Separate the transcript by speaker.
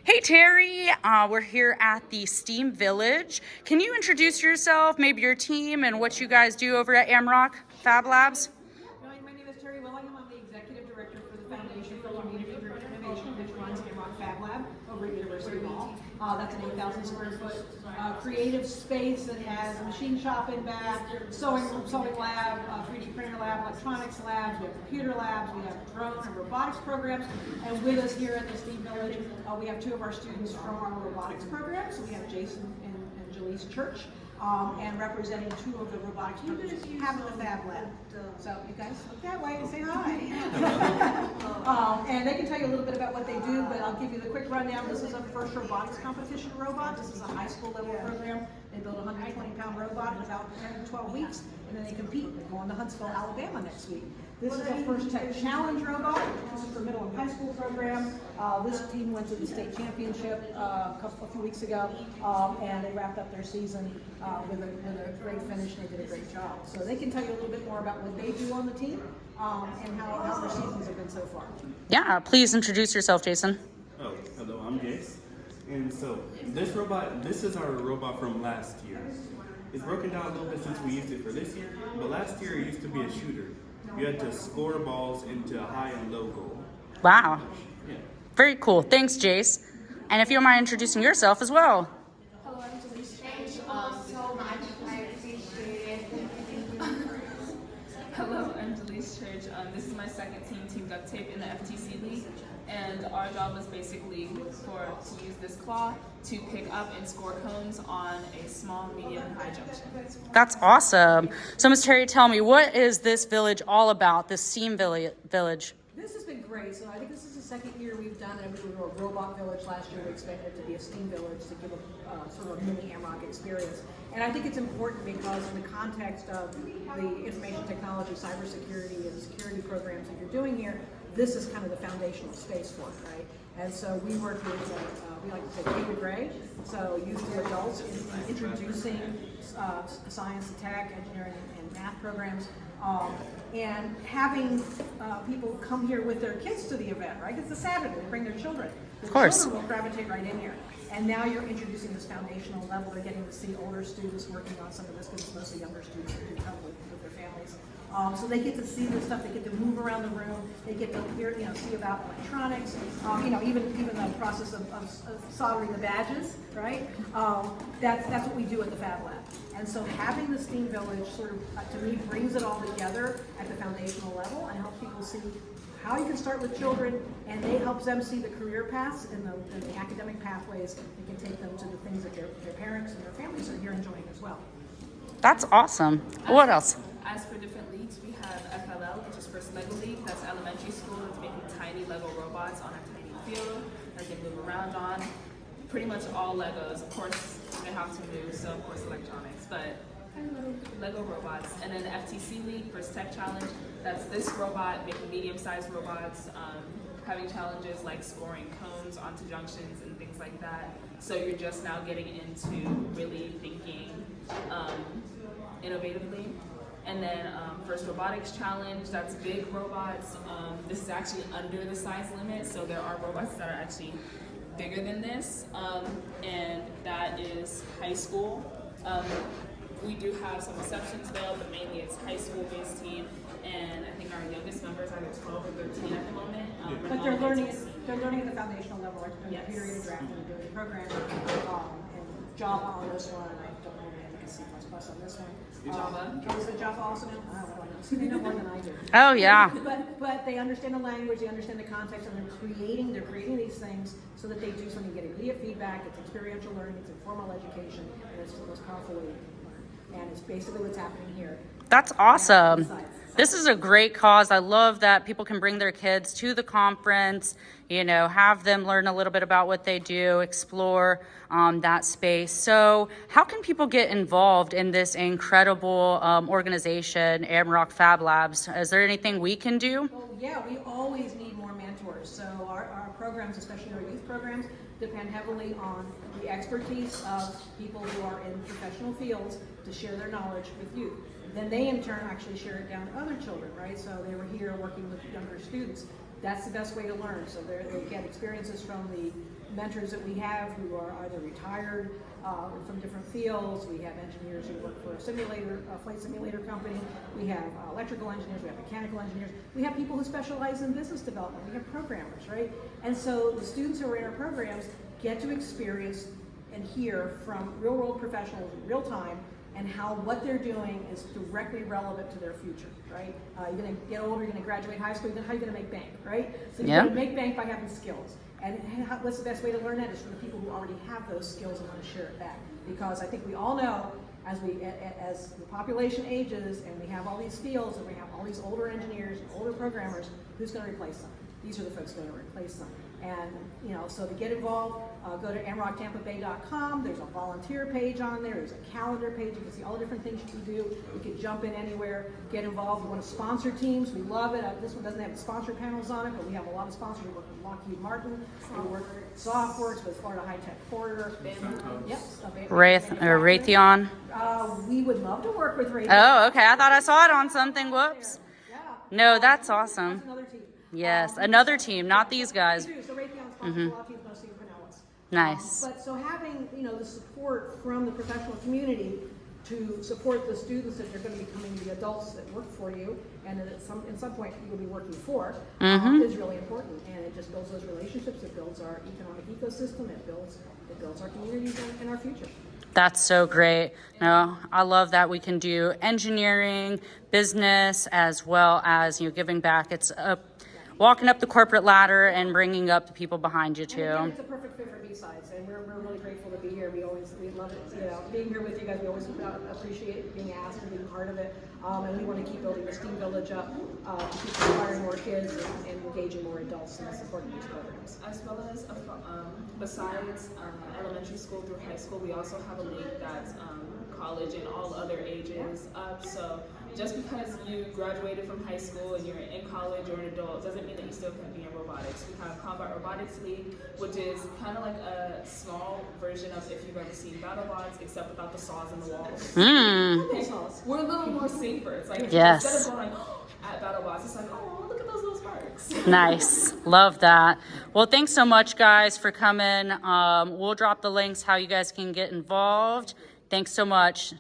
Speaker 1: Hey Terry, we're here at the STEAM Village. Can you introduce yourself, maybe your team, and what you guys do over at AMRoC Fab Labs?
Speaker 2: My name is Terry Willingham. I'm the Executive Director for the Foundation for Community-Driven Innovation, which runs AMRoC Fab Lab over at University Hall. That's an 8,000 square foot creative space that has a machine shop in back, sewing lab, 3D printer lab, electronics labs, we have computer labs, we have drone and robotics programs, and with us here at the STEAM Village, we have two of our students from our robotics program. So we have Jason and Jaleese Church. And representing two of the robotics programs we have in the Fab Lab. So you guys look that way and say hi. And they can tell you a little bit about what they do, but I'll give you the quick rundown. This is a first robotics competition robot. This is a high school level program. They build a 120-pound robot in about 10 to 12 weeks, and then they compete. They go on to Huntsville, Alabama next week. This is a first tech challenge robot. This is for middle and high school program. This team went to the state championship a few weeks ago, and they wrapped up their season with a great finish. They did a great job. So they can tell you a little bit more about what they do on the team and how their seasons have been so far.
Speaker 1: Yeah, please introduce yourself, Jason.
Speaker 3: Oh, hello, I'm Jace. And so this is our robot from last year. It's broken down a little bit since we used it for this year, but last year it used to be a shooter. You had to score balls into a high and low goal.
Speaker 1: Wow.
Speaker 3: Yeah.
Speaker 1: Very cool. Thanks, Jace. And if you don't mind introducing yourself as well.
Speaker 4: Hello, I'm Jaleese Church. So much. I appreciate it.
Speaker 5: Hello, I'm Jaleese Church. This is my second team duct tape in the FTC League. And our job is basically to use this claw to pick up and score cones on a small, medium, and high junction.
Speaker 1: That's awesome. So, Ms. Terry, tell me, what is this village all about, this STEAM Village?
Speaker 2: This has been great. So I think this is the second year we've done it. We were a robot village last year. We expected it to be a STEAM village to give a sort of a mini AMRoC experience. And I think it's important because in the context of the information technology, cybersecurity, and security programs that you're doing here, this is kind of the foundational space for it, right? And so we work with, we like to say K to Gray, so youth to adults in introducing science, tech, engineering, and math programs, and having people come here with their kids to the event, right? It's a Saturday, they bring their children.
Speaker 1: Of course.
Speaker 2: Children will gravitate right in here. And now you're introducing this foundational level. They're getting to see older students working on some of this, because it's mostly younger students who come with their families. So they get to see this stuff. They get to move around the room. They get to hear, see about electronics. Even the process of soldering the badges, right? That's what we do at the Fab Lab. And so having the STEAM Village sort of, to me, brings it all together at the foundational level and helps people see how you can start with children, and it helps them see the career paths and the academic pathways that can take them to the things that their parents and their families are here enjoying as well.
Speaker 1: That's awesome. What else?
Speaker 5: As for different leagues, we have FLL, which is First Lego League. That's elementary school. It's making tiny Lego robots on a tiny field that they move around on. Pretty much all Legos. Of course, they have to move, so of course electronics, but kind of little Lego robots. And then the FTC League, First Tech Challenge, that's this robot making medium-sized robots, having challenges like scoring cones onto junctions and things like that. So you're just now getting into really thinking innovatively. And then First Robotics Challenge, that's big robots. This is actually under the size limit, so there are robots that are actually bigger than this, and that is high school. We do have some exceptions though, but mainly it's high school-based team, and I think our youngest members are either 12 or 13 at the moment.
Speaker 2: But they're learning at the foundational level, like yes. Computer aided drafting and doing programming, and Java on this one. I don't know if I can C++ on this one.
Speaker 5: Java.
Speaker 2: Is it Java also now? I don't know. See, they know more than I do.
Speaker 1: Oh, yeah.
Speaker 2: But they understand the language, they understand the context, and they're creating these things so that they do something, get immediate feedback. It's experiential learning, it's informal education, and it's the most powerful way you can learn. And it's basically what's happening here.
Speaker 1: That's awesome. This is a great cause. I love that people can bring their kids to the conference, have them learn a little bit about what they do, explore that space. So how can people get involved in this incredible organization, AMRoC Fab Labs? Is there anything we can do?
Speaker 2: Well, yeah, we always need more mentors. So our programs, especially our youth programs, depend heavily on the expertise of people who are in professional fields to share their knowledge with youth. Then they in turn actually share it down to other children, right? So they were here working with younger students. That's the best way to learn. So they get experiences from the mentors that we have who are either retired from different fields. We have engineers who work for a simulator, a flight simulator company. We have electrical engineers, we have mechanical engineers. We have people who specialize in business development. We have programmers, right? And so the students who are in our programs get to experience and hear from real world professionals in real time, and how what they're doing is directly relevant to their future, right? You're gonna get older, you're gonna graduate high school, how are you gonna make bank, right? So you're gonna make bank by having skills. And what's the best way to learn that is from the people who already have those skills and want to share it back. Because I think we all know, as the population ages and we have all these fields and we have all these older engineers and older programmers, who's gonna replace them? These are the folks who are gonna replace them. And, you know, so to get involved, go to AMRoCTampaBay.com. There's a volunteer page on there. There's a calendar page. You can see all the different things you can do. You can jump in anywhere, get involved. You want to sponsor teams. We love it. This one doesn't have sponsor panels on it, but we have a lot of sponsors. We work with Lockheed Martin. We work with Softworks, with Florida High Tech Corridor. Yep.
Speaker 1: Raytheon.
Speaker 2: We would love to work with Raytheon.
Speaker 1: Oh, okay. I thought I saw it on something. Whoops.
Speaker 2: Yeah.
Speaker 1: No, that's awesome.
Speaker 2: That's another team.
Speaker 1: Yes, another team, not these guys.
Speaker 2: We do. So Raytheon's sponsors a lot of teams, mostly Pinellas.
Speaker 1: Nice.
Speaker 2: But so having, you know, the support from the professional community to support the students that they're going to be becoming the adults that work for you, and that at some point you will be working for, is really important. And it just builds those relationships. It builds our economic ecosystem. It builds our communities and our future.
Speaker 1: That's so great. No, I love that we can do engineering, business, as well as, you know, giving back. It's walking up the corporate ladder and bringing up the people behind you too.
Speaker 2: And again, it's a perfect fit for BSIDES, and we're really grateful to be here. We love it, you know, being here with you guys. We always appreciate being asked and being part of it, and we want to keep building the STEAM village up to keep inspiring more kids and engaging more adults in supporting these programs.
Speaker 5: As well as, besides elementary school through high school, we also have a league that's college and all other ages up. So just because you graduated from high school and you're in college or an adult doesn't mean that you still can't be in robotics. We have Combat Robotics League, which is kind of like a small version of if you've ever seen BattleBots, except without the saws in the walls. We're a little more safer. It's like instead of going at BattleBots, it's like, oh, look at those little sparks.
Speaker 1: Nice. Love that. Well, thanks so much, guys, for coming. We'll drop the links how you guys can get involved. Thanks so much.